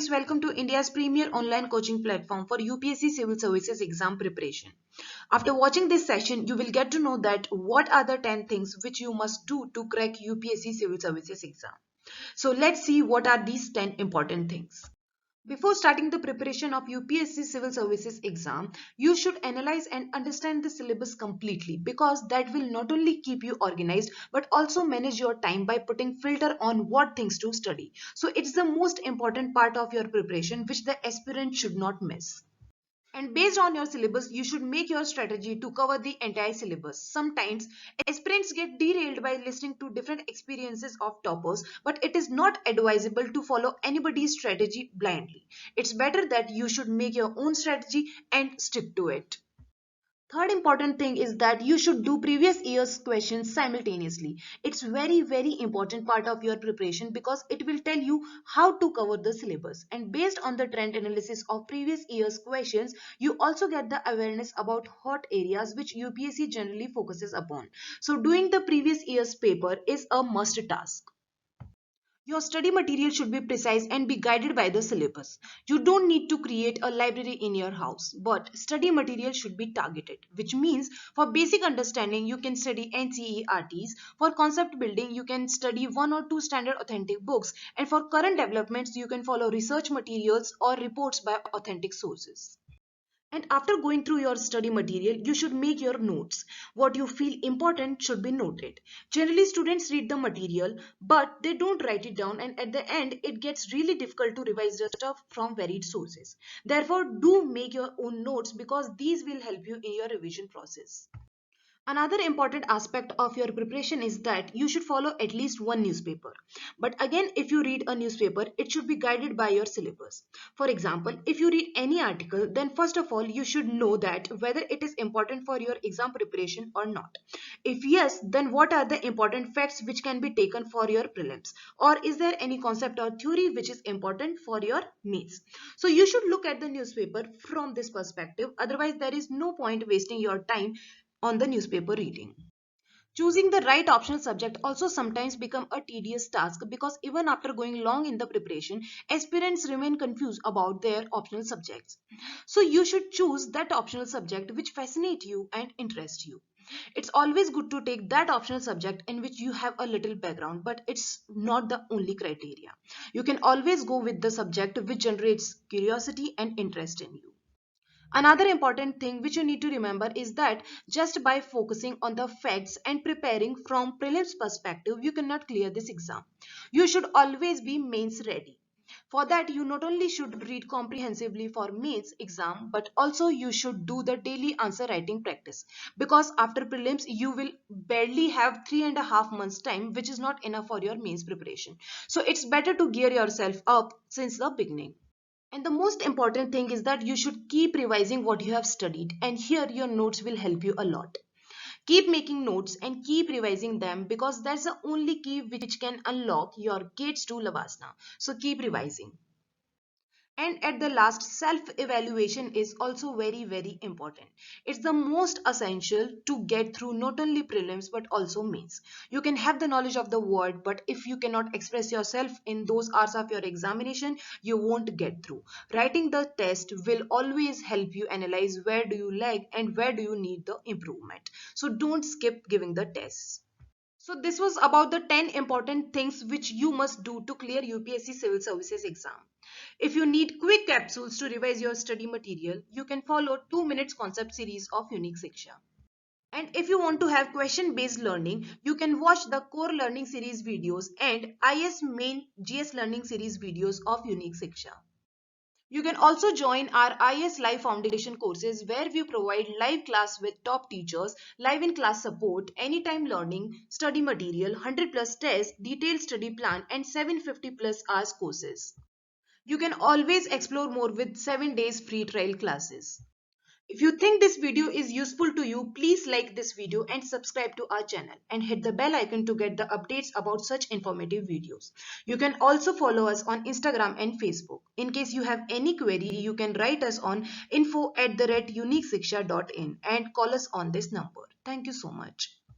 students, welcome to India's premier online coaching platform for UPSC Civil Services exam preparation. After watching this session, you will get to know that what are the 10 things which you must do to crack UPSC Civil Services exam. So let's see what are these 10 important things. Before starting the preparation of UPSC Civil Services exam, you should analyze and understand the syllabus completely because that will not only keep you organized but also manage your time by putting filter on what things to study. So it's the most important part of your preparation which the aspirant should not miss. And based on your syllabus, you should make your strategy to cover the entire syllabus. Sometimes aspirants get derailed by listening to different experiences of toppers, but it is not advisable to follow anybody's strategy blindly. It's better that you should make your own strategy and stick to it. Third important thing is that you should do previous year's questions simultaneously. It's very important part of your preparation because it will tell you how to cover the syllabus. And based on the trend analysis of previous year's questions, you also get the awareness about hot areas which UPSC generally focuses upon. So doing the previous year's paper is a must task. Your study material should be precise and be guided by the syllabus. You don't need to create a library in your house, but study material should be targeted, which means for basic understanding, you can study NCERTs. For concept building, you can study one or two standard authentic books. And for current developments, you can follow research materials or reports by authentic sources. And after going through your study material, you should make your notes. What you feel important should be noted. Generally, students read the material, but they don't write it down, and at the end, it gets really difficult to revise the stuff from varied sources. Therefore, do make your own notes because these will help you in your revision process. Another important aspect of your preparation is that you should follow at least one newspaper. But again, if you read a newspaper, it should be guided by your syllabus. For example, if you read any article, then first of all, you should know that whether it is important for your exam preparation or not. If yes, then what are the important facts which can be taken for your prelims? Or is there any concept or theory which is important for your mains? So you should look at the newspaper from this perspective. Otherwise, there is no point wasting your time on the newspaper reading. Choosing the right optional subject also sometimes become a tedious task because even after going long in the preparation, aspirants remain confused about their optional subjects. So you should choose that optional subject which fascinates you and interests you. It's always good to take that optional subject in which you have a little background, but it's not the only criteria. You can always go with the subject which generates curiosity and interest in you. Another important thing which you need to remember is that just by focusing on the facts and preparing from prelims perspective, you cannot clear this exam. You should always be mains ready. For that, you not only should read comprehensively for mains exam, but also you should do the daily answer writing practice. Because after prelims, you will barely have 3.5 months time, which is not enough for your mains preparation. So it's better to gear yourself up since the beginning. And the most important thing is that you should keep revising what you have studied, and here your notes will help you a lot. Keep making notes and keep revising them because that's the only key which can unlock your gates to Lavasana. So keep revising. And at the last, self-evaluation is also very important. It's the most essential to get through not only prelims but also mains. You can have the knowledge of the word, but if you cannot express yourself in those hours of your examination, you won't get through. Writing the test will always help you analyze where do you lag and where do you need the improvement. So don't skip giving the tests. So this was about the 10 important things which you must do to clear UPSC Civil Services exam. If you need quick capsules to revise your study material, you can follow 2 minutes concept series of Unique Shiksha. And if you want to have question-based learning, you can watch the core learning series videos and IS main GS learning series videos of Unique Shiksha. You can also join our IS Live Foundation courses where we provide live class with top teachers, live in class support, anytime learning, study material, 100 plus tests, detailed study plan and 750 plus hours courses. You can always explore more with 7 days free trial classes. If you think this video is useful to you, please like this video and subscribe to our channel and hit the bell icon to get the updates about such informative videos. You can also follow us on Instagram and Facebook. In case you have any query, you can write us on info@uniqueshiksha.in and call us on this number. Thank you so much.